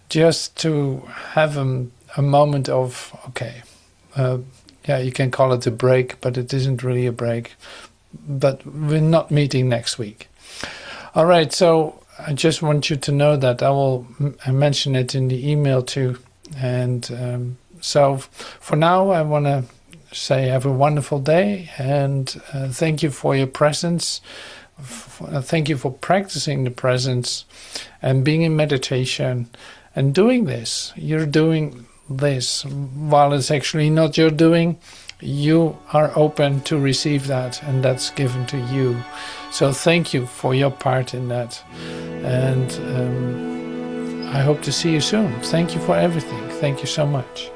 just to have a moment of, okay, yeah, you can call it a break, but it isn't really a break. But we're not meeting next week. All right, so I just want you to know that I will mention it in the email too. And so for now, I want to say have a wonderful day, and thank you for your presence. Thank you for practicing the presence and being in meditation and doing this. You're doing this while it's actually not your doing. You are open to receive that, and that's given to you. So thank you for your part in that, and I hope to see you soon. Thank you for everything. Thank you so much.